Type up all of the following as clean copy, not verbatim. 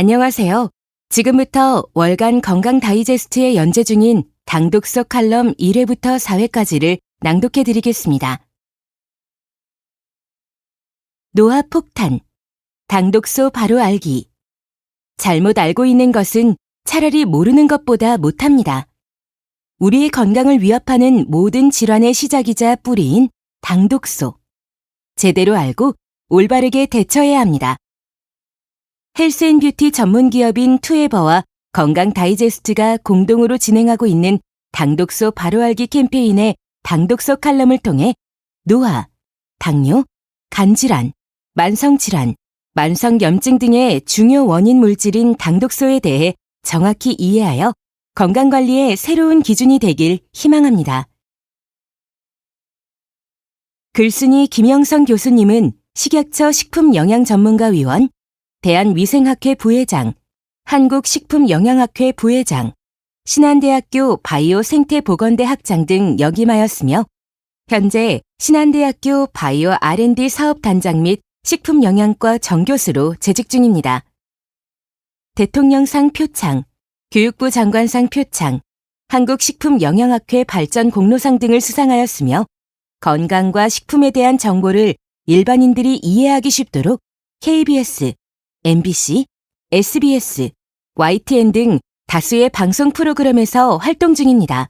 안녕하세요. 지금부터 월간 건강 다이제스트에 연재 중인 당독서 칼럼 1회부터 4회까지를 낭독해 드리겠습니다. 노화 폭탄, 당독소 바로 알기. 잘못 알고 있는 것은 차라리 모르는 것보다 못합니다. 우리의 건강을 위협하는 모든 질환의 시작이자 뿌리인 당독소. 제대로 알고 올바르게 대처해야 합니다. 헬스앤뷰티 전문 기업인 투에버와 건강 다이제스트가 공동으로 진행하고 있는 당독소 바로알기 캠페인의 당독소 칼럼을 통해 노화, 당뇨, 간질환, 만성질환, 만성염증 등의 중요 원인 물질인 당독소에 대해 정확히 이해하여 건강관리의 새로운 기준이 되길 희망합니다. 글쓴이 김영성 교수님은 식약처 식품영양전문가위원, 대한위생학회 부회장, 한국식품영양학회 부회장, 신한대학교 바이오생태보건대 학장 등 역임하였으며 현재 신한대학교 바이오 R&D 사업단장 및 식품영양과 정교수로 재직 중입니다. 대통령상 표창, 교육부 장관상 표창, 한국식품영양학회 발전 공로상 등을 수상하였으며 건강과 식품에 대한 정보를 일반인들이 이해하기 쉽도록 KBS, MBC, SBS, YTN 등 다수의 방송 프로그램에서 활동 중입니다.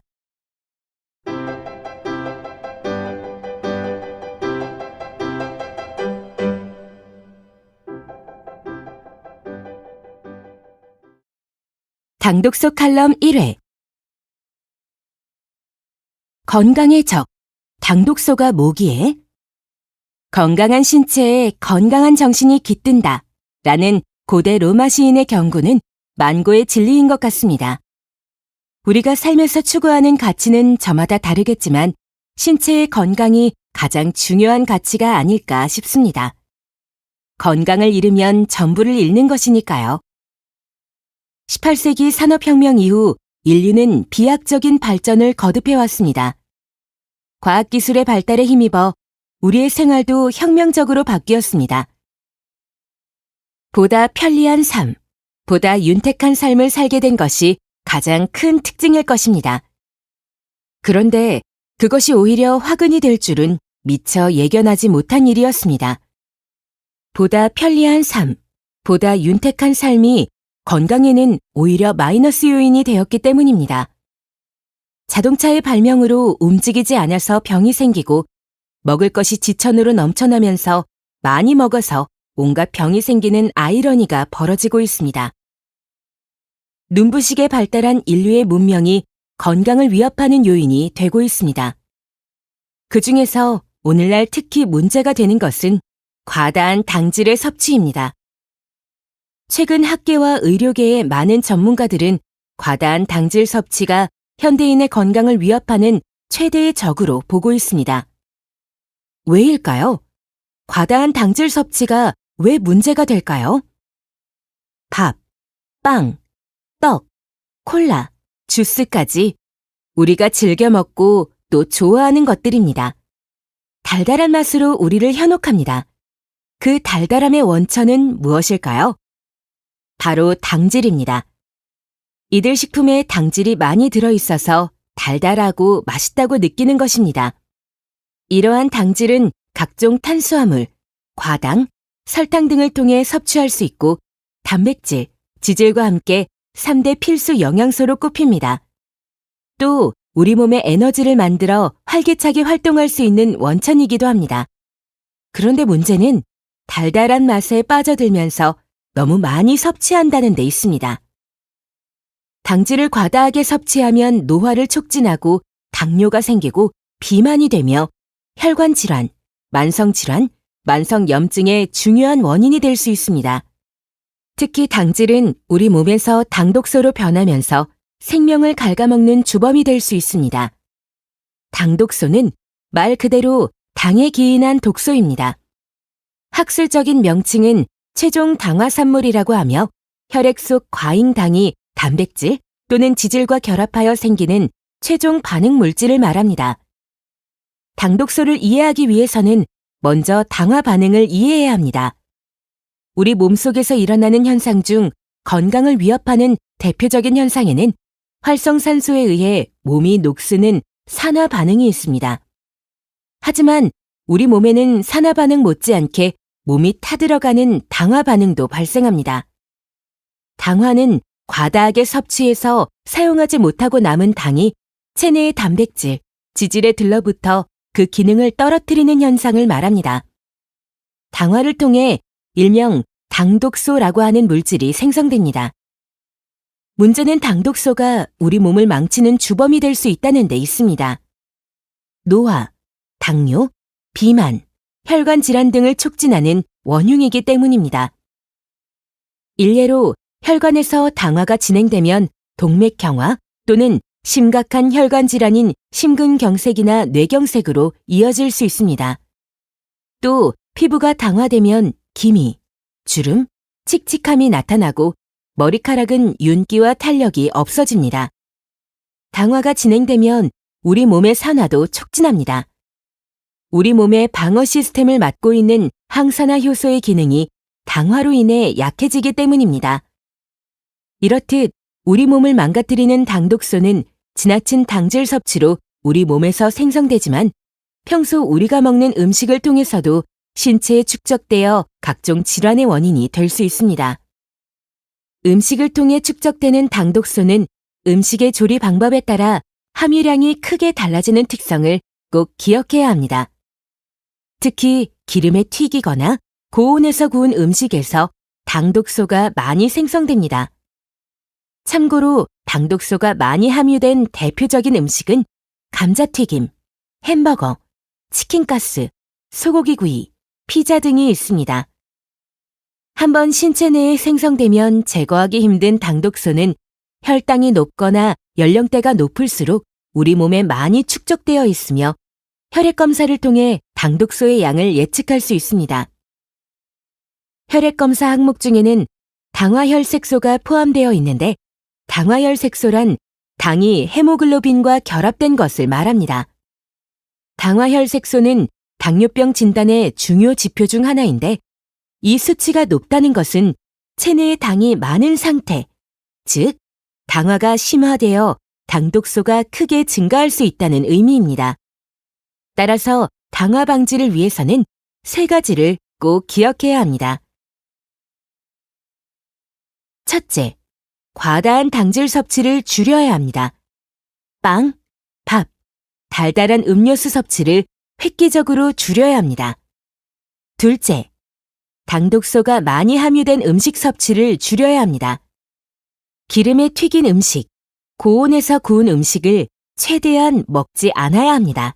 당독소 칼럼 1회. 건강의 적, 당독소가 뭐기에? 건강한 신체에 건강한 정신이 깃든다 라는 고대 로마 시인의 경고는 만고의 진리인 것 같습니다. 우리가 살면서 추구하는 가치는 저마다 다르겠지만 신체의 건강이 가장 중요한 가치가 아닐까 싶습니다. 건강을 잃으면 전부를 잃는 것이니까요. 18세기 산업혁명 이후 인류는 비약적인 발전을 거듭해왔습니다. 과학기술의 발달에 힘입어 우리의 생활도 혁명적으로 바뀌었습니다. 보다 편리한 삶, 보다 윤택한 삶을 살게 된 것이 가장 큰 특징일 것입니다. 그런데 그것이 오히려 화근이 될 줄은 미처 예견하지 못한 일이었습니다. 보다 편리한 삶, 보다 윤택한 삶이 건강에는 오히려 마이너스 요인이 되었기 때문입니다. 자동차의 발명으로 움직이지 않아서 병이 생기고 먹을 것이 지천으로 넘쳐나면서 많이 먹어서 온갖 병이 생기는 아이러니가 벌어지고 있습니다. 눈부시게 발달한 인류의 문명이 건강을 위협하는 요인이 되고 있습니다. 그 중에서 오늘날 특히 문제가 되는 것은 과다한 당질의 섭취입니다. 최근 학계와 의료계의 많은 전문가들은 과다한 당질 섭취가 현대인의 건강을 위협하는 최대의 적으로 보고 있습니다. 왜일까요? 과다한 당질 섭취가 왜 문제가 될까요? 밥, 빵, 떡, 콜라, 주스까지 우리가 즐겨 먹고 또 좋아하는 것들입니다. 달달한 맛으로 우리를 현혹합니다. 그 달달함의 원천은 무엇일까요? 바로 당질입니다. 이들 식품에 당질이 많이 들어있어서 달달하고 맛있다고 느끼는 것입니다. 이러한 당질은 각종 탄수화물, 과당, 설탕 등을 통해 섭취할 수 있고 단백질, 지질과 함께 3대 필수 영양소로 꼽힙니다. 또 우리 몸의 에너지를 만들어 활기차게 활동할 수 있는 원천이기도 합니다. 그런데 문제는 달달한 맛에 빠져들면서 너무 많이 섭취한다는 데 있습니다. 당질을 과다하게 섭취하면 노화를 촉진하고 당뇨가 생기고 비만이 되며 혈관 질환, 만성 질환, 만성염증의 중요한 원인이 될 수 있습니다. 특히 당질은 우리 몸에서 당독소로 변하면서 생명을 갉아먹는 주범이 될 수 있습니다. 당독소는 말 그대로 당에 기인한 독소입니다. 학술적인 명칭은 최종 당화산물이라고 하며 혈액 속 과잉당이 단백질 또는 지질과 결합하여 생기는 최종 반응 물질을 말합니다. 당독소를 이해하기 위해서는 먼저 당화 반응을 이해해야 합니다. 우리 몸속에서 일어나는 현상 중 건강을 위협하는 대표적인 현상에는 활성산소에 의해 몸이 녹쓰는 산화 반응이 있습니다. 하지만 우리 몸에는 산화 반응 못지않게 몸이 타들어가는 당화 반응도 발생합니다. 당화는 과다하게 섭취해서 사용하지 못하고 남은 당이 체내의 단백질, 지질에 들러붙어 그 기능을 떨어뜨리는 현상을 말합니다. 당화를 통해 일명 당독소라고 하는 물질이 생성됩니다. 문제는 당독소가 우리 몸을 망치는 주범이 될 수 있다는 데 있습니다. 노화, 당뇨, 비만, 혈관 질환 등을 촉진하는 원흉이기 때문입니다. 일례로 혈관에서 당화가 진행되면 동맥경화 또는 심각한 혈관 질환인 심근경색이나 뇌경색으로 이어질 수 있습니다. 또 피부가 당화되면 기미, 주름, 칙칙함이 나타나고 머리카락은 윤기와 탄력이 없어집니다. 당화가 진행되면 우리 몸의 산화도 촉진합니다. 우리 몸의 방어 시스템을 맡고 있는 항산화 효소의 기능이 당화로 인해 약해지기 때문입니다. 이렇듯 우리 몸을 망가뜨리는 당독소는 지나친 당질 섭취로 우리 몸에서 생성되지만 평소 우리가 먹는 음식을 통해서도 신체에 축적되어 각종 질환의 원인이 될 수 있습니다. 음식을 통해 축적되는 당독소는 음식의 조리 방법에 따라 함유량이 크게 달라지는 특성을 꼭 기억해야 합니다. 특히 기름에 튀기거나 고온에서 구운 음식에서 당독소가 많이 생성됩니다. 참고로 당독소가 많이 함유된 대표적인 음식은 감자튀김, 햄버거, 치킨가스, 소고기구이, 피자 등이 있습니다. 한번 신체 내에 생성되면 제거하기 힘든 당독소는 혈당이 높거나 연령대가 높을수록 우리 몸에 많이 축적되어 있으며 혈액검사를 통해 당독소의 양을 예측할 수 있습니다. 혈액검사 항목 중에는 당화혈색소가 포함되어 있는데 당화혈색소란 당이 헤모글로빈과 결합된 것을 말합니다. 당화혈색소는 당뇨병 진단의 중요 지표 중 하나인데 이 수치가 높다는 것은 체내에 당이 많은 상태, 즉 당화가 심화되어 당독소가 크게 증가할 수 있다는 의미입니다. 따라서 당화 방지를 위해서는 세 가지를 꼭 기억해야 합니다. 첫째, 과다한 당질 섭취를 줄여야 합니다. 빵, 밥, 달달한 음료수 섭취를 획기적으로 줄여야 합니다. 둘째, 당독소가 많이 함유된 음식 섭취를 줄여야 합니다. 기름에 튀긴 음식, 고온에서 구운 음식을 최대한 먹지 않아야 합니다.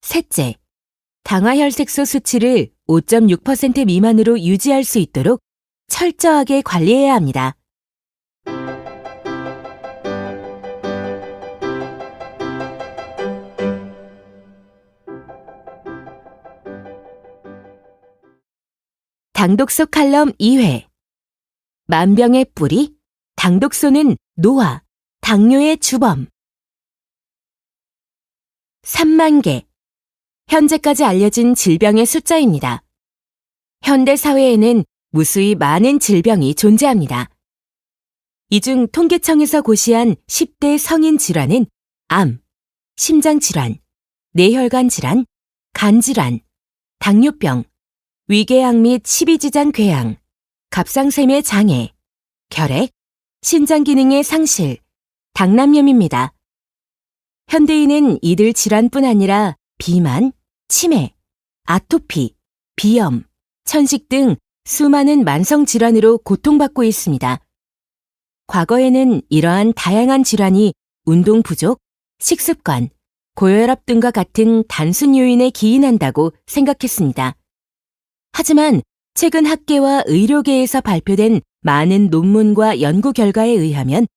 셋째, 당화혈색소 수치를 5.6% 미만으로 유지할 수 있도록 철저하게 관리해야 합니다. 당독소 칼럼 2회. 만병의 뿌리, 당독소는 노화, 당뇨의 주범. 3만 개. 현재까지 알려진 질병의 숫자입니다. 현대 사회에는 무수히 많은 질병이 존재합니다. 이 중 통계청에서 고시한 10대 성인 질환은 암, 심장질환, 뇌혈관 질환, 간질환, 당뇨병, 위궤양 및 십이지장 궤양, 갑상샘의 장애, 결핵, 신장 기능의 상실, 당남염입니다. 현대인은 이들 질환뿐 아니라 비만, 치매, 아토피, 비염, 천식 등 수많은 만성 질환으로 고통받고 있습니다. 과거에는 이러한 다양한 질환이 운동 부족, 식습관, 고혈압 등과 같은 단순 요인에 기인한다고 생각했습니다. 하지만 최근 학계와 의료계에서 발표된 많은 논문과 연구 결과에 의하면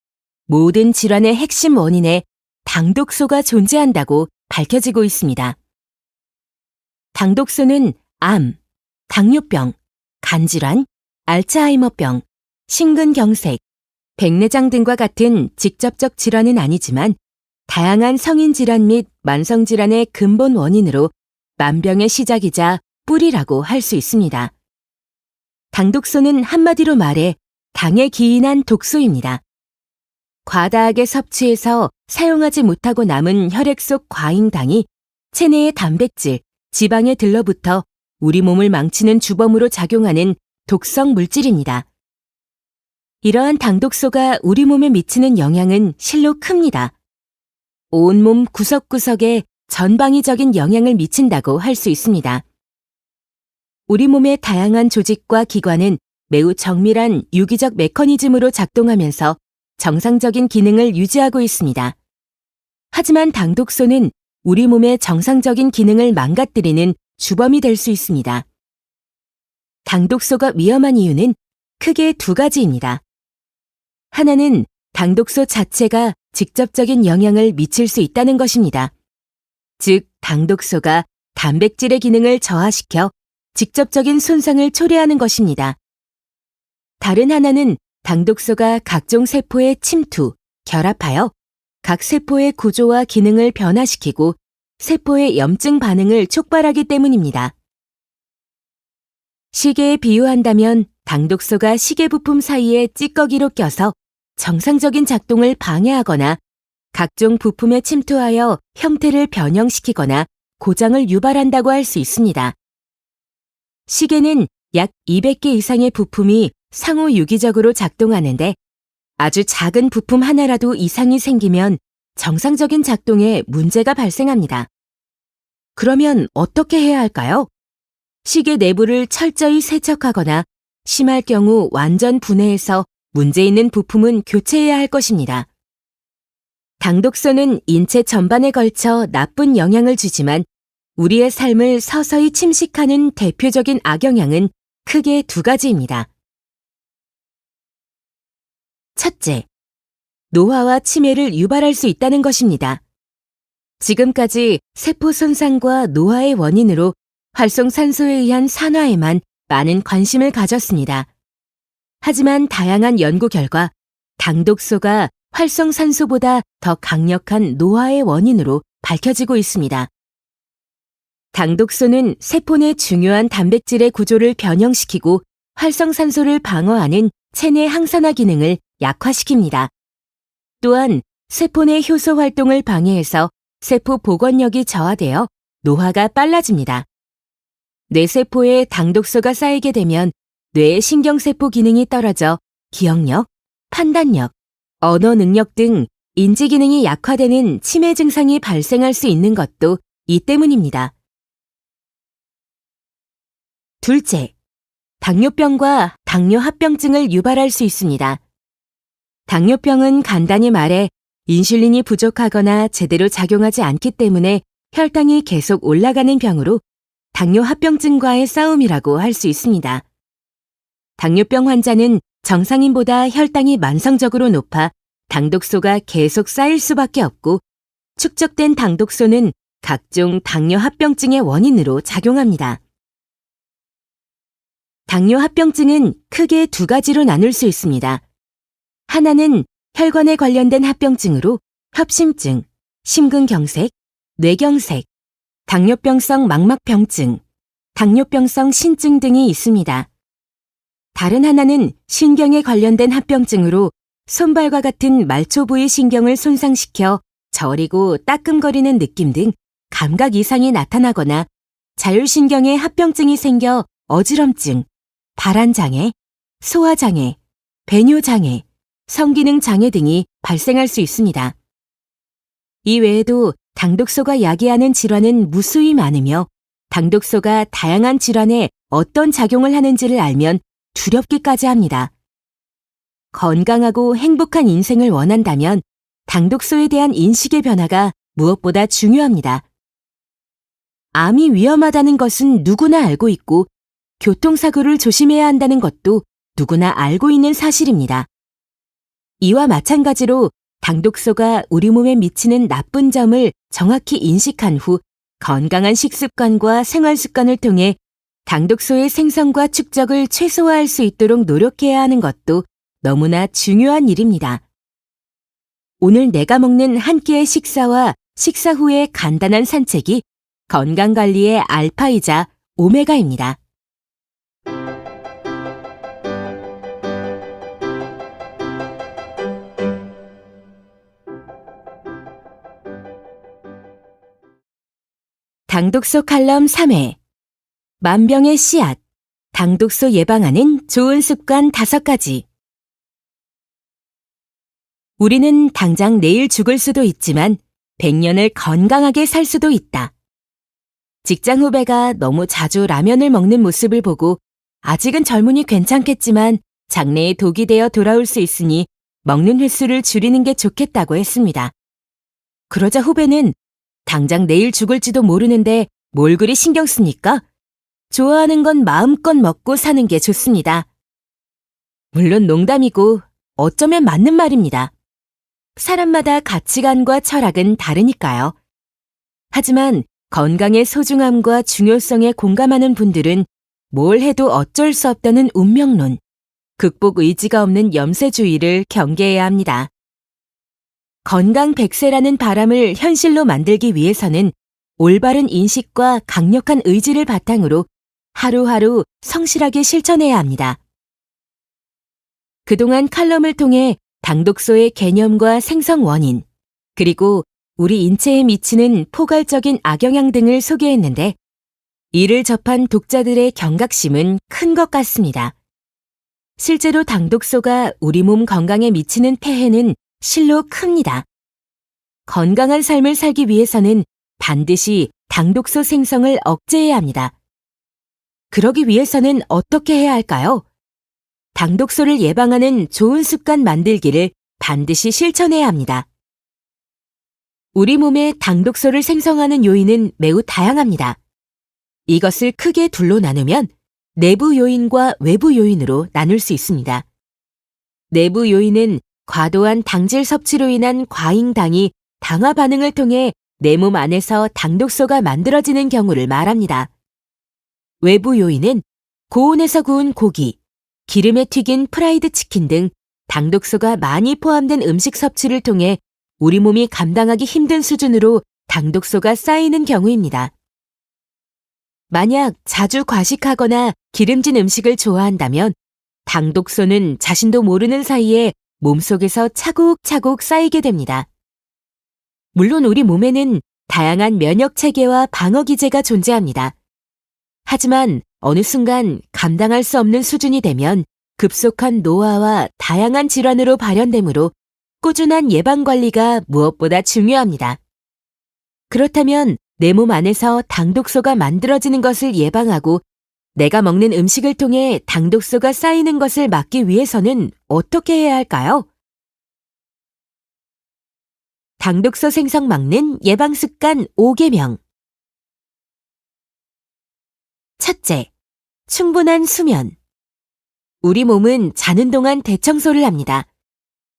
모든 질환의 핵심 원인에 당독소가 존재한다고 밝혀지고 있습니다. 당독소는 암, 당뇨병, 간질환, 알츠하이머병, 심근경색, 백내장 등과 같은 직접적 질환은 아니지만 다양한 성인 질환 및 만성 질환의 근본 원인으로 만병의 시작이자 뿌리라고 할 수 있습니다. 당독소는 한마디로 말해 당에 기인한 독소입니다. 과다하게 섭취해서 사용하지 못하고 남은 혈액 속 과잉당이 체내의 단백질, 지방에 들러붙어 우리 몸을 망치는 주범으로 작용하는 독성 물질입니다. 이러한 당독소가 우리 몸에 미치는 영향은 실로 큽니다. 온몸 구석구석에 전방위적인 영향을 미친다고 할 수 있습니다. 우리 몸의 다양한 조직과 기관은 매우 정밀한 유기적 메커니즘으로 작동하면서 정상적인 기능을 유지하고 있습니다. 하지만 당독소는 우리 몸의 정상적인 기능을 망가뜨리는 주범이 될 수 있습니다. 당독소가 위험한 이유는 크게 두 가지입니다. 하나는 당독소 자체가 직접적인 영향을 미칠 수 있다는 것입니다. 즉, 당독소가 단백질의 기능을 저하시켜 직접적인 손상을 초래하는 것입니다. 다른 하나는 당독소가 각종 세포에 침투, 결합하여 각 세포의 구조와 기능을 변화시키고 세포의 염증 반응을 촉발하기 때문입니다. 시계에 비유한다면 당독소가 시계 부품 사이에 찌꺼기로 껴서 정상적인 작동을 방해하거나 각종 부품에 침투하여 형태를 변형시키거나 고장을 유발한다고 할 수 있습니다. 시계는 약 200개 이상의 부품이 상호 유기적으로 작동하는데 아주 작은 부품 하나라도 이상이 생기면 정상적인 작동에 문제가 발생합니다. 그러면 어떻게 해야 할까요? 시계 내부를 철저히 세척하거나 심할 경우 완전 분해해서 문제 있는 부품은 교체해야 할 것입니다. 당독소는 인체 전반에 걸쳐 나쁜 영향을 주지만 우리의 삶을 서서히 침식하는 대표적인 악영향은 크게 두 가지입니다. 첫째, 노화와 치매를 유발할 수 있다는 것입니다. 지금까지 세포 손상과 노화의 원인으로 활성산소에 의한 산화에만 많은 관심을 가졌습니다. 하지만 다양한 연구 결과 당독소가 활성산소보다 더 강력한 노화의 원인으로 밝혀지고 있습니다. 당독소는 세포 내 중요한 단백질의 구조를 변형시키고 활성산소를 방어하는 체내 항산화 기능을 약화시킵니다. 또한 세포 내 효소 활동을 방해해서 세포 복원력이 저하되어 노화가 빨라집니다. 뇌세포에 당독소가 쌓이게 되면 뇌의 신경세포 기능이 떨어져 기억력, 판단력, 언어 능력 등 인지 기능이 약화되는 치매 증상이 발생할 수 있는 것도 이 때문입니다. 둘째, 당뇨병과 당뇨합병증을 유발할 수 있습니다. 당뇨병은 간단히 말해 인슐린이 부족하거나 제대로 작용하지 않기 때문에 혈당이 계속 올라가는 병으로 당뇨합병증과의 싸움이라고 할 수 있습니다. 당뇨병 환자는 정상인보다 혈당이 만성적으로 높아 당독소가 계속 쌓일 수밖에 없고 축적된 당독소는 각종 당뇨합병증의 원인으로 작용합니다. 당뇨합병증은 크게 두 가지로 나눌 수 있습니다. 하나는 혈관에 관련된 합병증으로 협심증, 심근경색, 뇌경색, 당뇨병성 망막병증, 당뇨병성 신증 등이 있습니다. 다른 하나는 신경에 관련된 합병증으로 손발과 같은 말초 부위 신경을 손상시켜 저리고 따끔거리는 느낌 등 감각 이상이 나타나거나 자율신경에 합병증이 생겨 어지럼증, 발한장애, 소화장애, 배뇨장애, 성기능 장애 등이 발생할 수 있습니다. 이 외에도 당독소가 야기하는 질환은 무수히 많으며 당독소가 다양한 질환에 어떤 작용을 하는지를 알면 두렵기까지 합니다. 건강하고 행복한 인생을 원한다면 당독소에 대한 인식의 변화가 무엇보다 중요합니다. 암이 위험하다는 것은 누구나 알고 있고 교통사고를 조심해야 한다는 것도 누구나 알고 있는 사실입니다. 이와 마찬가지로 당독소가 우리 몸에 미치는 나쁜 점을 정확히 인식한 후 건강한 식습관과 생활습관을 통해 당독소의 생성과 축적을 최소화할 수 있도록 노력해야 하는 것도 너무나 중요한 일입니다. 오늘 내가 먹는 한 끼의 식사와 식사 후의 간단한 산책이 건강관리의 알파이자 오메가입니다. 당독소 칼럼 3회. 만병의 씨앗. 당독소 예방하는 좋은 습관 5가지. 우리는 당장 내일 죽을 수도 있지만 100년을 건강하게 살 수도 있다. 직장 후배가 너무 자주 라면을 먹는 모습을 보고 아직은 젊으니 괜찮겠지만 장래에 독이 되어 돌아올 수 있으니 먹는 횟수를 줄이는 게 좋겠다고 했습니다. 그러자 후배는 당장 내일 죽을지도 모르는데 뭘 그리 신경 씁니까? 좋아하는 건 마음껏 먹고 사는 게 좋습니다. 물론 농담이고 어쩌면 맞는 말입니다. 사람마다 가치관과 철학은 다르니까요. 하지만 건강의 소중함과 중요성에 공감하는 분들은 뭘 해도 어쩔 수 없다는 운명론, 극복 의지가 없는 염세주의를 경계해야 합니다. 건강 100세라는 바람을 현실로 만들기 위해서는 올바른 인식과 강력한 의지를 바탕으로 하루하루 성실하게 실천해야 합니다. 그동안 칼럼을 통해 당독소의 개념과 생성 원인, 그리고 우리 인체에 미치는 포괄적인 악영향 등을 소개했는데 이를 접한 독자들의 경각심은 큰 것 같습니다. 실제로 당독소가 우리 몸 건강에 미치는 폐해는 실로 큽니다. 건강한 삶을 살기 위해서는 반드시 당독소 생성을 억제해야 합니다. 그러기 위해서는 어떻게 해야 할까요? 당독소를 예방하는 좋은 습관 만들기를 반드시 실천해야 합니다. 우리 몸에 당독소를 생성하는 요인은 매우 다양합니다. 이것을 크게 둘로 나누면 내부 요인과 외부 요인으로 나눌 수 있습니다. 내부 요인은 과도한 당질 섭취로 인한 과잉당이 당화 반응을 통해 내 몸 안에서 당독소가 만들어지는 경우를 말합니다. 외부 요인은 고온에서 구운 고기, 기름에 튀긴 프라이드 치킨 등 당독소가 많이 포함된 음식 섭취를 통해 우리 몸이 감당하기 힘든 수준으로 당독소가 쌓이는 경우입니다. 만약 자주 과식하거나 기름진 음식을 좋아한다면 당독소는 자신도 모르는 사이에 몸속에서 차곡차곡 쌓이게 됩니다. 물론 우리 몸에는 다양한 면역 체계와 방어 기제가 존재합니다. 하지만 어느 순간 감당할 수 없는 수준이 되면 급속한 노화와 다양한 질환으로 발현되므로 꾸준한 예방 관리가 무엇보다 중요합니다. 그렇다면 내 몸 안에서 당독소가 만들어지는 것을 예방하고 내가 먹는 음식을 통해 당독소가 쌓이는 것을 막기 위해서는 어떻게 해야 할까요? 당독소 생성 막는 예방 습관 5개명. 첫째, 충분한 수면. 우리 몸은 자는 동안 대청소를 합니다.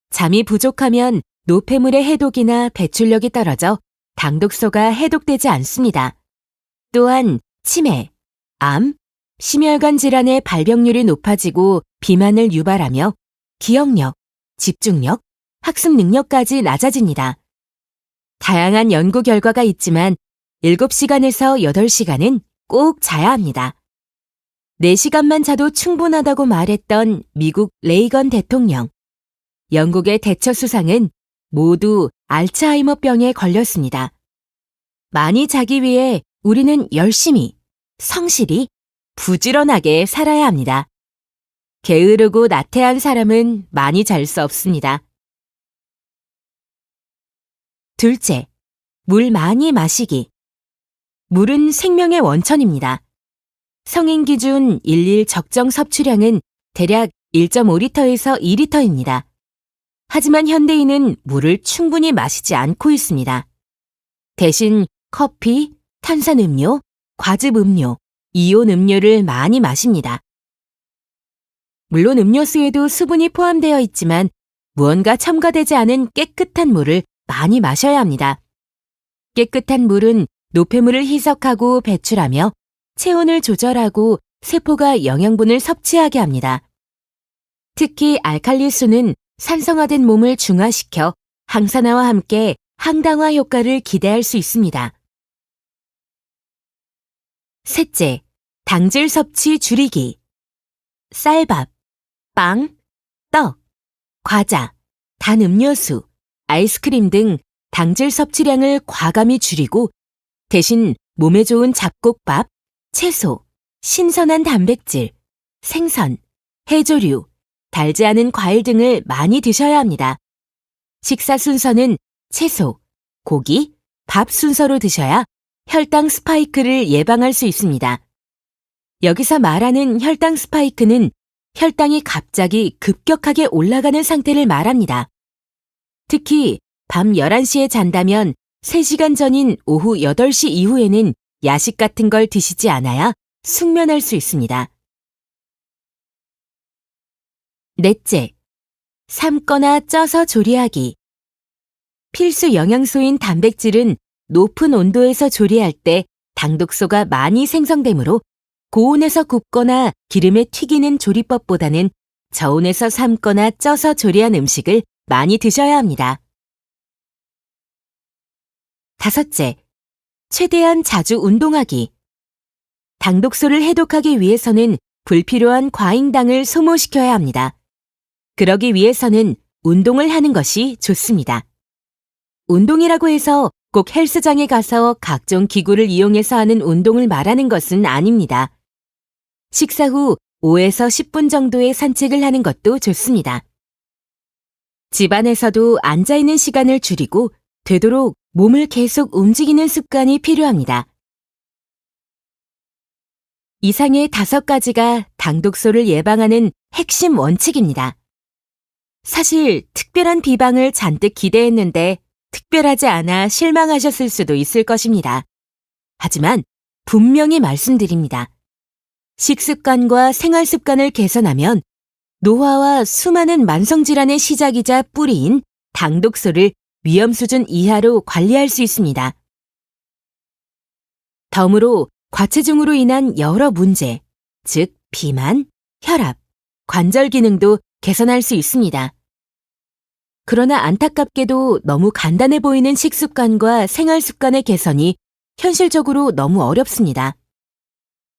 잠이 부족하면 노폐물의 해독이나 배출력이 떨어져 당독소가 해독되지 않습니다. 또한 치매, 암, 심혈관 질환의 발병률이 높아지고 비만을 유발하며 기억력, 집중력, 학습 능력까지 낮아집니다. 다양한 연구 결과가 있지만 7시간에서 8시간은 꼭 자야 합니다. 4시간만 자도 충분하다고 말했던 미국 레이건 대통령, 영국의 대처 수상은 모두 알츠하이머병에 걸렸습니다. 많이 자기 위해 우리는 열심히, 성실히, 부지런하게 살아야 합니다. 게으르고 나태한 사람은 많이 잘 수 없습니다. 둘째, 물 많이 마시기. 물은 생명의 원천입니다. 성인 기준 일일 적정 섭취량은 대략 1.5리터에서 2리터입니다. 하지만 현대인은 물을 충분히 마시지 않고 있습니다. 대신 커피, 탄산음료, 과즙음료, 이온 음료를 많이 마십니다. 물론 음료수에도 수분이 포함되어 있지만 무언가 첨가되지 않은 깨끗한 물을 많이 마셔야 합니다. 깨끗한 물은 노폐물을 희석하고 배출하며 체온을 조절하고 세포가 영양분을 섭취하게 합니다. 특히 알칼리수는 산성화된 몸을 중화시켜 항산화와 함께 항당화 효과를 기대할 수 있습니다. 셋째, 당질 섭취 줄이기. 쌀밥, 빵, 떡, 과자, 단 음료수, 아이스크림 등 당질 섭취량을 과감히 줄이고 대신 몸에 좋은 잡곡밥, 채소, 신선한 단백질, 생선, 해조류, 달지 않은 과일 등을 많이 드셔야 합니다. 식사 순서는 채소, 고기, 밥 순서로 드셔야 혈당 스파이크를 예방할 수 있습니다. 여기서 말하는 혈당 스파이크는 혈당이 갑자기 급격하게 올라가는 상태를 말합니다. 특히 밤 11시에 잔다면 3시간 전인 오후 8시 이후에는 야식 같은 걸 드시지 않아야 숙면할 수 있습니다. 넷째, 삶거나 쪄서 조리하기. 필수 영양소인 단백질은 높은 온도에서 조리할 때 당독소가 많이 생성되므로 고온에서 굽거나 기름에 튀기는 조리법보다는 저온에서 삶거나 쪄서 조리한 음식을 많이 드셔야 합니다. 다섯째, 최대한 자주 운동하기. 당독소를 해독하기 위해서는 불필요한 과잉당을 소모시켜야 합니다. 그러기 위해서는 운동을 하는 것이 좋습니다. 운동이라고 해서 꼭 헬스장에 가서 각종 기구를 이용해서 하는 운동을 말하는 것은 아닙니다. 식사 후 5에서 10분 정도의 산책을 하는 것도 좋습니다. 집안에서도 앉아있는 시간을 줄이고 되도록 몸을 계속 움직이는 습관이 필요합니다. 이상의 5가지가 당독소를 예방하는 핵심 원칙입니다. 사실 특별한 비방을 잔뜩 기대했는데 특별하지 않아 실망하셨을 수도 있을 것입니다. 하지만 분명히 말씀드립니다. 식습관과 생활습관을 개선하면 노화와 수많은 만성질환의 시작이자 뿌리인 당독소를 위험 수준 이하로 관리할 수 있습니다. 덤으로 과체중으로 인한 여러 문제, 즉 비만, 혈압, 관절 기능도 개선할 수 있습니다. 그러나 안타깝게도 너무 간단해 보이는 식습관과 생활습관의 개선이 현실적으로 너무 어렵습니다.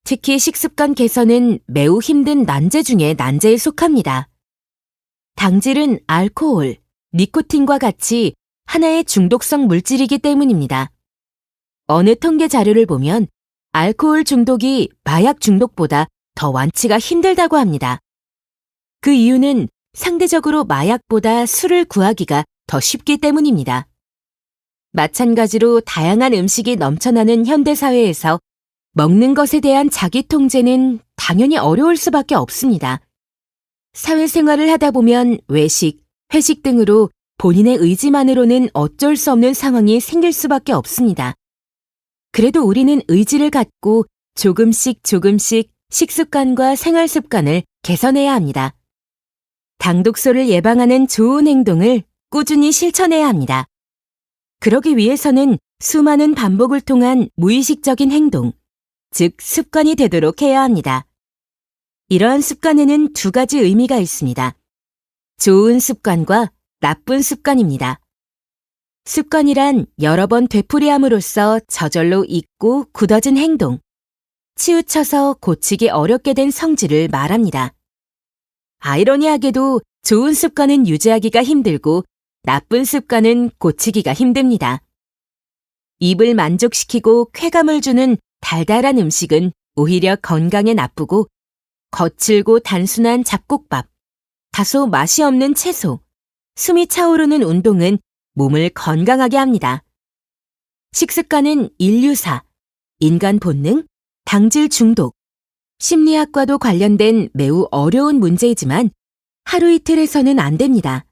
특히 식습관 개선은 매우 힘든 난제 중에 난제에 속합니다. 당질은 알코올, 니코틴과 같이 하나의 중독성 물질이기 때문입니다. 어느 통계 자료를 보면 알코올 중독이 마약 중독보다 더 완치가 힘들다고 합니다. 그 이유는 상대적으로 마약보다 술을 구하기가 더 쉽기 때문입니다. 마찬가지로 다양한 음식이 넘쳐나는 현대사회에서 먹는 것에 대한 자기 통제는 당연히 어려울 수밖에 없습니다. 사회생활을 하다 보면 외식, 회식 등으로 본인의 의지만으로는 어쩔 수 없는 상황이 생길 수밖에 없습니다. 그래도 우리는 의지를 갖고 조금씩 식습관과 생활습관을 개선해야 합니다. 당독소를 예방하는 좋은 행동을 꾸준히 실천해야 합니다. 그러기 위해서는 수많은 반복을 통한 무의식적인 행동, 즉 습관이 되도록 해야 합니다. 이러한 습관에는 2가지 의미가 있습니다. 좋은 습관과 나쁜 습관입니다. 습관이란 여러 번 되풀이함으로써 저절로 잊고 굳어진 행동, 치우쳐서 고치기 어렵게 된 성질을 말합니다. 아이러니하게도 좋은 습관은 유지하기가 힘들고 나쁜 습관은 고치기가 힘듭니다. 입을 만족시키고 쾌감을 주는 달달한 음식은 오히려 건강에 나쁘고 거칠고 단순한 잡곡밥, 다소 맛이 없는 채소, 숨이 차오르는 운동은 몸을 건강하게 합니다. 식습관은 인류사, 인간 본능, 당질 중독, 심리학과도 관련된 매우 어려운 문제이지만 하루 이틀 해서는 안 됩니다.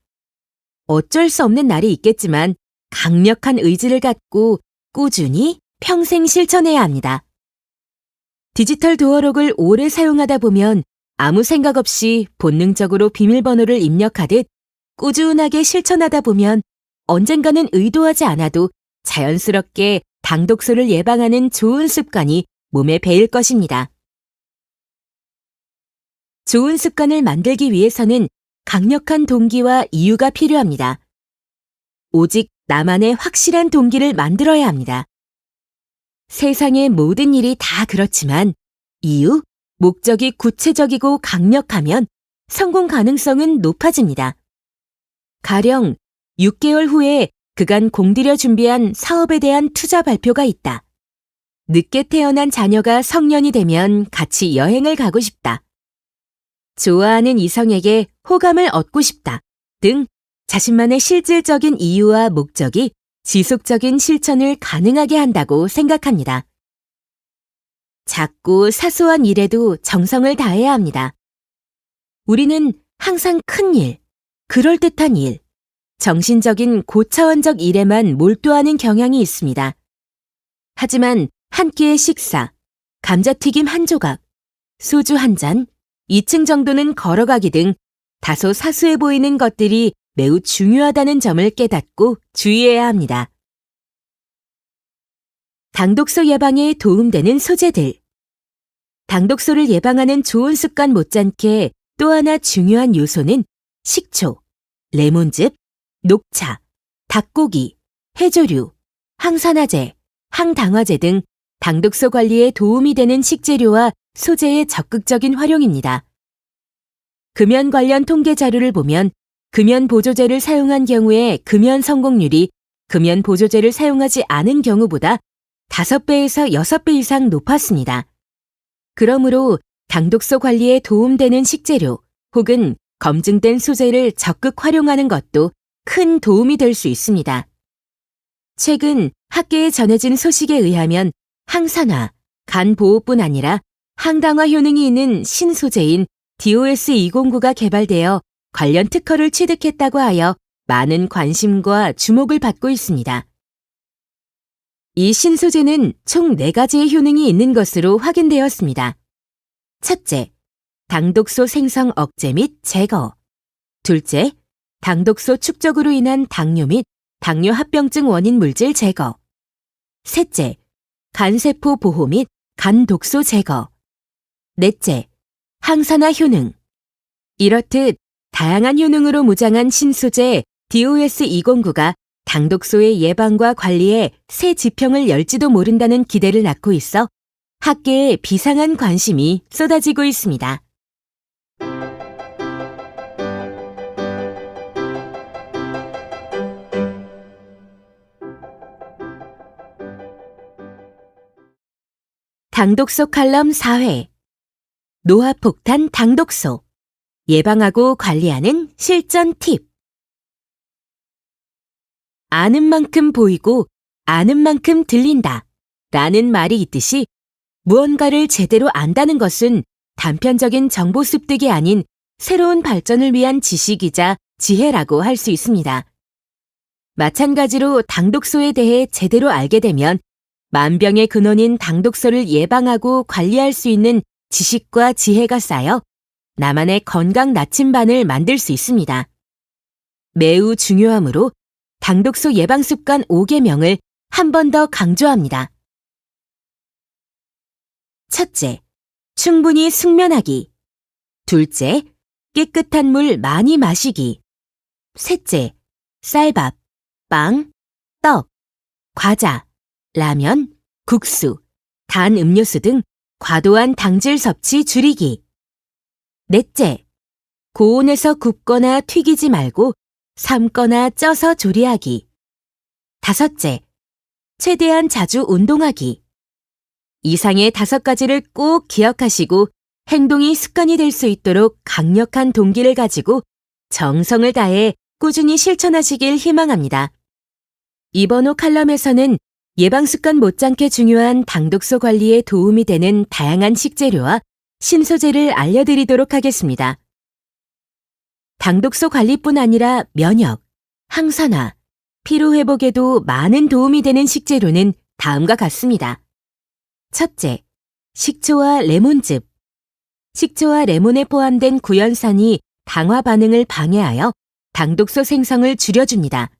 어쩔 수 없는 날이 있겠지만 강력한 의지를 갖고 꾸준히 평생 실천해야 합니다. 디지털 도어록을 오래 사용하다 보면 아무 생각 없이 본능적으로 비밀번호를 입력하듯 꾸준하게 실천하다 보면 언젠가는 의도하지 않아도 자연스럽게 당독소를 예방하는 좋은 습관이 몸에 배일 것입니다. 좋은 습관을 만들기 위해서는 강력한 동기와 이유가 필요합니다. 오직 나만의 확실한 동기를 만들어야 합니다. 세상의 모든 일이 다 그렇지만 이유, 목적이 구체적이고 강력하면 성공 가능성은 높아집니다. 가령 6개월 후에 그간 공들여 준비한 사업에 대한 투자 발표가 있다. 늦게 태어난 자녀가 성년이 되면 같이 여행을 가고 싶다. 좋아하는 이성에게 호감을 얻고 싶다. 등 자신만의 실질적인 이유와 목적이 지속적인 실천을 가능하게 한다고 생각합니다. 작고 사소한 일에도 정성을 다해야 합니다. 우리는 항상 큰 일, 그럴듯한 일, 정신적인 고차원적 일에만 몰두하는 경향이 있습니다. 하지만 한 끼의 식사, 감자튀김 한 조각, 소주 한 잔, 2층 정도는 걸어가기 등 다소 사소해 보이는 것들이 매우 중요하다는 점을 깨닫고 주의해야 합니다. 당독소 예방에 도움되는 소재들. 당독소를 예방하는 좋은 습관 못지않게 또 하나 중요한 요소는 식초, 레몬즙, 녹차, 닭고기, 해조류, 항산화제, 항당화제 등 당독소 관리에 도움이 되는 식재료와 소재의 적극적인 활용입니다. 금연 관련 통계 자료를 보면 금연 보조제를 사용한 경우에 금연 성공률이 금연 보조제를 사용하지 않은 경우보다 5배에서 6배 이상 높았습니다. 그러므로 당독소 관리에 도움되는 식재료 혹은 검증된 소재를 적극 활용하는 것도 큰 도움이 될 수 있습니다. 최근 학계에 전해진 소식에 의하면 항산화, 간 보호뿐 아니라 항당화 효능이 있는 신소재인 DOS209가 개발되어 관련 특허를 취득했다고 하여 많은 관심과 주목을 받고 있습니다. 이 신소재는 총 4가지의 효능이 있는 것으로 확인되었습니다. 첫째, 당독소 생성 억제 및 제거. 둘째, 당독소 축적으로 인한 당뇨 및 당뇨합병증 원인 물질 제거. 셋째, 간세포 보호 및 간독소 제거. 넷째, 항산화 효능. 이렇듯 다양한 효능으로 무장한 신소재 DOS209가 당독소의 예방과 관리에 새 지평을 열지도 모른다는 기대를 낳고 있어 학계에 비상한 관심이 쏟아지고 있습니다. 당독소 칼럼 4회. 노화폭탄 당독소. 예방하고 관리하는 실전 팁. 아는 만큼 보이고 아는 만큼 들린다 라는 말이 있듯이 무언가를 제대로 안다는 것은 단편적인 정보 습득이 아닌 새로운 발전을 위한 지식이자 지혜라고 할 수 있습니다. 마찬가지로 당독소에 대해 제대로 알게 되면 만병의 근원인 당독소를 예방하고 관리할 수 있는 지식과 지혜가 쌓여 나만의 건강 나침반을 만들 수 있습니다. 매우 중요하므로 당독소 예방 습관 5개명을 한 번 더 강조합니다. 첫째, 충분히 숙면하기. 둘째, 깨끗한 물 많이 마시기. 셋째, 쌀밥, 빵, 떡, 과자, 라면, 국수, 단 음료수 등 과도한 당질 섭취 줄이기. 넷째, 고온에서 굽거나 튀기지 말고 삶거나 쪄서 조리하기. 다섯째, 최대한 자주 운동하기. 이상의 5가지를 꼭 기억하시고 행동이 습관이 될 수 있도록 강력한 동기를 가지고 정성을 다해 꾸준히 실천하시길 희망합니다. 이번 호 칼럼에서는 예방습관 못지않게 중요한 당독소 관리에 도움이 되는 다양한 식재료와 신소재를 알려드리도록 하겠습니다. 당독소 관리뿐 아니라 면역, 항산화, 피로회복에도 많은 도움이 되는 식재료는 다음과 같습니다. 첫째, 식초와 레몬즙. 식초와 레몬에 포함된 구연산이 당화 반응을 방해하여 당독소 생성을 줄여줍니다.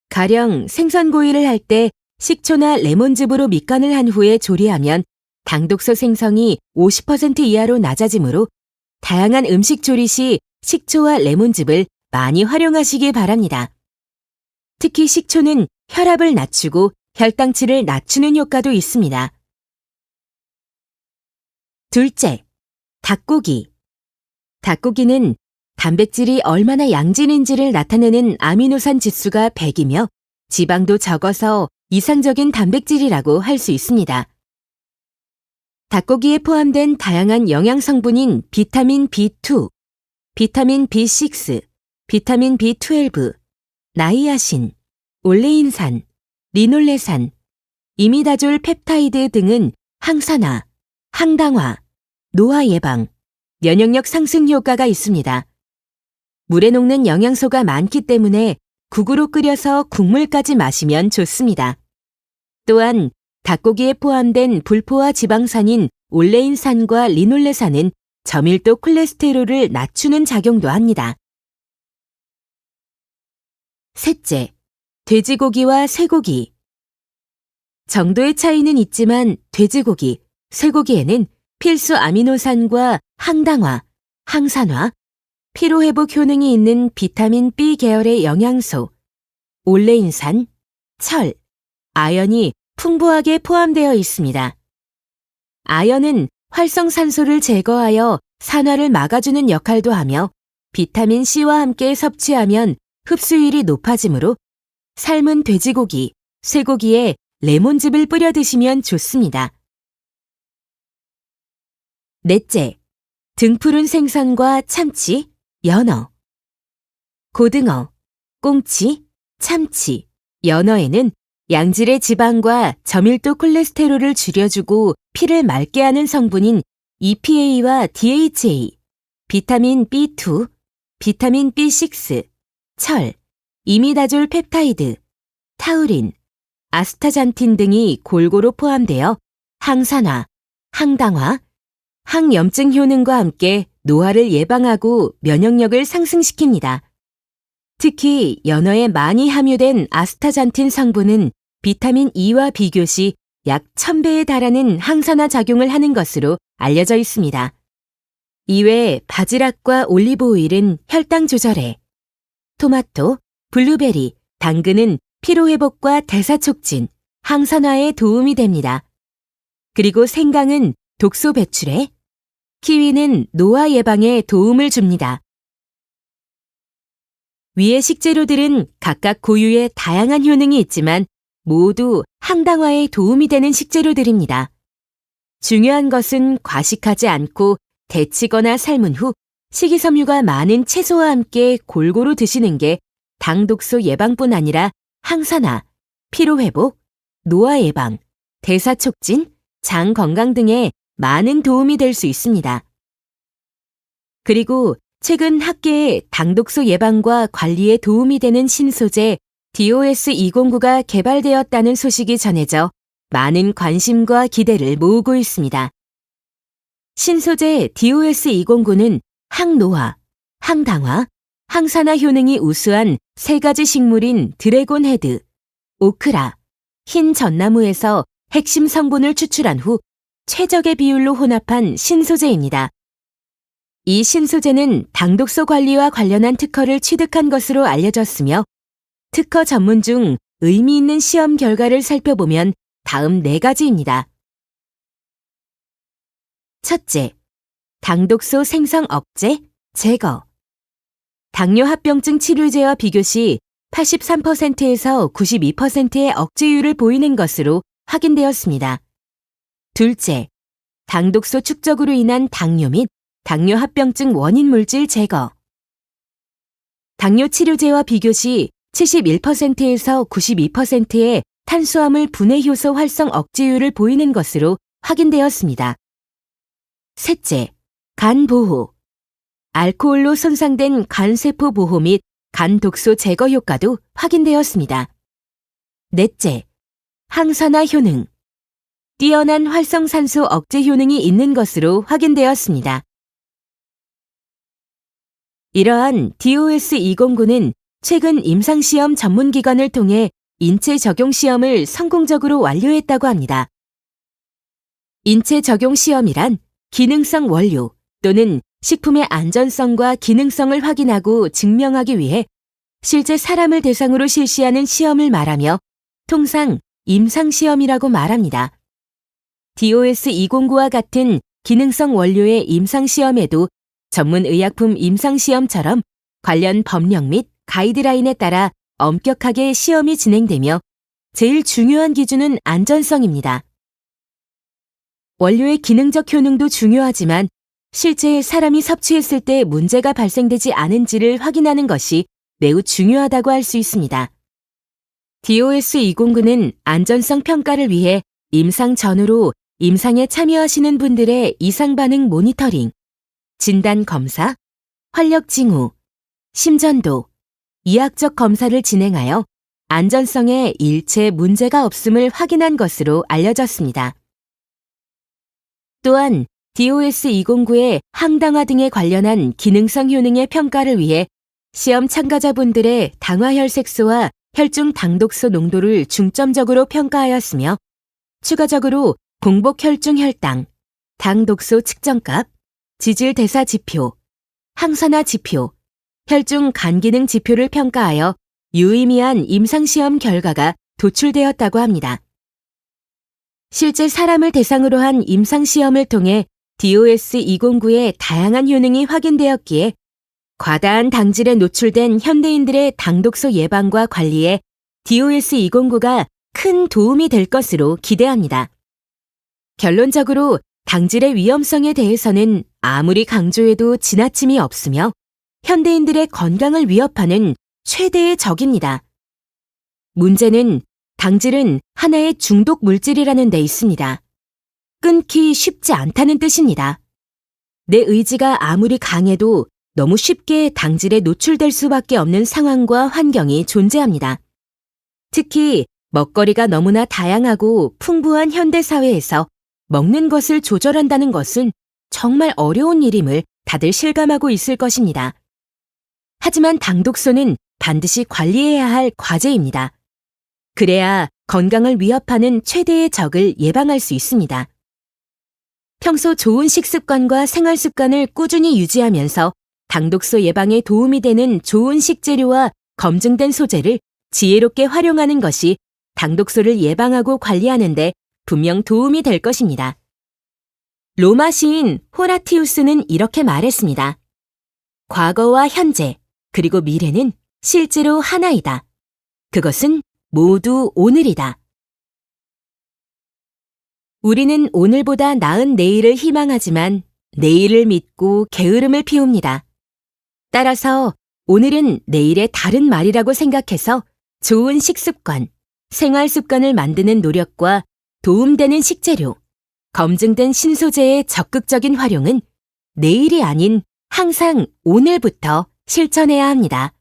가령 생선구이를 할 때 식초나 레몬즙으로 밑간을 한 후에 조리하면 당독소 생성이 50% 이하로 낮아지므로 다양한 음식 조리 시 식초와 레몬즙을 많이 활용하시기 바랍니다. 특히 식초는 혈압을 낮추고 혈당치를 낮추는 효과도 있습니다. 둘째, 닭고기. 닭고기는 단백질이 얼마나 양질인지를 나타내는 아미노산 지수가 100이며 지방도 적어서 이상적인 단백질이라고 할 수 있습니다. 닭고기에 포함된 다양한 영양 성분인 비타민 B2, 비타민 B6, 비타민 B12, 나이아신, 올레인산, 리놀레산, 이미다졸 펩타이드 등은 항산화, 항당화, 노화 예방, 면역력 상승 효과가 있습니다. 물에 녹는 영양소가 많기 때문에 국으로 끓여서 국물까지 마시면 좋습니다. 또한 닭고기에 포함된 불포화 지방산인 올레인산과 리놀레산은 저밀도 콜레스테롤을 낮추는 작용도 합니다. 셋째, 돼지고기와 쇠고기. 정도의 차이는 있지만 돼지고기, 쇠고기에는 필수 아미노산과 항당화, 항산화, 피로회복 효능이 있는 비타민 B 계열의 영양소, 올레인산, 철, 아연이 풍부하게 포함되어 있습니다. 아연은 활성산소를 제거하여 산화를 막아주는 역할도 하며 비타민 C와 함께 섭취하면 흡수율이 높아지므로 삶은 돼지고기, 쇠고기에 레몬즙을 뿌려 드시면 좋습니다. 넷째, 등푸른 생선과 참치, 연어. 고등어, 꽁치, 참치, 연어에는 양질의 지방과 저밀도 콜레스테롤을 줄여주고 피를 맑게 하는 성분인 EPA와 DHA, 비타민 B2, 비타민 B6, 철, 이미다졸 펩타이드, 타우린, 아스타잔틴 등이 골고루 포함되어 항산화, 항당화, 항염증 효능과 함께 노화를 예방하고 면역력을 상승시킵니다. 특히 연어에 많이 함유된 아스타잔틴 성분은 비타민 E와 비교시 약 1000배에 달하는 항산화 작용을 하는 것으로 알려져 있습니다. 이외에 바지락과 올리브 오일은 혈당 조절에, 토마토, 블루베리, 당근은 피로회복과 대사 촉진, 항산화에 도움이 됩니다. 그리고 생강은 독소 배출에, 키위는 노화 예방에 도움을 줍니다. 위의 식재료들은 각각 고유의 다양한 효능이 있지만 모두 항당화에 도움이 되는 식재료들입니다. 중요한 것은 과식하지 않고 데치거나 삶은 후 식이섬유가 많은 채소와 함께 골고루 드시는 게 당독소 예방뿐 아니라 항산화, 피로회복, 노화 예방, 대사 촉진, 장 건강 등에 많은 도움이 될 수 있습니다. 그리고 최근 학계에 당독소 예방과 관리에 도움이 되는 신소재 DOS209가 개발되었다는 소식이 전해져 많은 관심과 기대를 모으고 있습니다. 신소재 DOS209는 항노화, 항당화, 항산화 효능이 우수한 세 가지 식물인 드래곤 헤드, 오크라, 흰 전나무에서 핵심 성분을 추출한 후 최적의 비율로 혼합한 신소재입니다. 이 신소재는 당독소 관리와 관련한 특허를 취득한 것으로 알려졌으며 특허 전문 중 의미 있는 시험 결과를 살펴보면 다음 4가지입니다. 첫째, 당독소 생성 억제, 제거. 당뇨합병증 치료제와 비교시 83%에서 92%의 억제율을 보이는 것으로 확인되었습니다. 둘째, 당독소 축적으로 인한 당뇨 및 당뇨합병증 원인 물질 제거. 당뇨 치료제와 비교시 71%에서 92%의 탄수화물 분해 효소 활성 억제율을 보이는 것으로 확인되었습니다. 셋째, 간 보호. 알코올로 손상된 간세포 보호 및 간 독소 제거 효과도 확인되었습니다. 넷째, 항산화 효능. 뛰어난 활성산소 억제 효능이 있는 것으로 확인되었습니다. 이러한 DOS209는 최근 임상시험 전문기관을 통해 인체 적용 시험을 성공적으로 완료했다고 합니다. 인체 적용 시험이란 기능성 원료 또는 식품의 안전성과 기능성을 확인하고 증명하기 위해 실제 사람을 대상으로 실시하는 시험을 말하며 통상 임상시험이라고 말합니다. DOS209와 같은 기능성 원료의 임상시험에도 전문 의약품 임상시험처럼 관련 법령 및 가이드라인에 따라 엄격하게 시험이 진행되며 제일 중요한 기준은 안전성입니다. 원료의 기능적 효능도 중요하지만 실제 사람이 섭취했을 때 문제가 발생되지 않은지를 확인하는 것이 매우 중요하다고 할 수 있습니다. DOS209는 안전성 평가를 위해 임상 전후로 임상에 참여하시는 분들의 이상 반응 모니터링, 진단 검사, 활력 징후, 심전도, 이학적 검사를 진행하여 안전성에 일체 문제가 없음을 확인한 것으로 알려졌습니다. 또한 DOS209의 항당화 등에 관련한 기능성 효능의 평가를 위해 시험 참가자분들의 당화혈색소와 혈중 당독소 농도를 중점적으로 평가하였으며 추가적으로 공복 혈중 혈당, 당독소 측정값, 지질 대사 지표, 항산화 지표, 혈중 간 기능 지표를 평가하여 유의미한 임상시험 결과가 도출되었다고 합니다. 실제 사람을 대상으로 한 임상시험을 통해 DOS209의 다양한 효능이 확인되었기에 과다한 당질에 노출된 현대인들의 당독소 예방과 관리에 DOS209가 큰 도움이 될 것으로 기대합니다. 결론적으로 당질의 위험성에 대해서는 아무리 강조해도 지나침이 없으며 현대인들의 건강을 위협하는 최대의 적입니다. 문제는 당질은 하나의 중독 물질이라는 데 있습니다. 끊기 쉽지 않다는 뜻입니다. 내 의지가 아무리 강해도 너무 쉽게 당질에 노출될 수밖에 없는 상황과 환경이 존재합니다. 특히 먹거리가 너무나 다양하고 풍부한 현대사회에서 먹는 것을 조절한다는 것은 정말 어려운 일임을 다들 실감하고 있을 것입니다. 하지만 당독소는 반드시 관리해야 할 과제입니다. 그래야 건강을 위협하는 최대의 적을 예방할 수 있습니다. 평소 좋은 식습관과 생활습관을 꾸준히 유지하면서 당독소 예방에 도움이 되는 좋은 식재료와 검증된 소재를 지혜롭게 활용하는 것이 당독소를 예방하고 관리하는 데 분명 도움이 될 것입니다. 로마 시인 호라티우스는 이렇게 말했습니다. 과거와 현재, 그리고 미래는 실제로 하나이다. 그것은 모두 오늘이다. 우리는 오늘보다 나은 내일을 희망하지만 내일을 믿고 게으름을 피웁니다. 따라서 오늘은 내일의 다른 말이라고 생각해서 좋은 식습관, 생활습관을 만드는 노력과 도움되는 식재료, 검증된 신소재의 적극적인 활용은 내일이 아닌 항상 오늘부터 실천해야 합니다.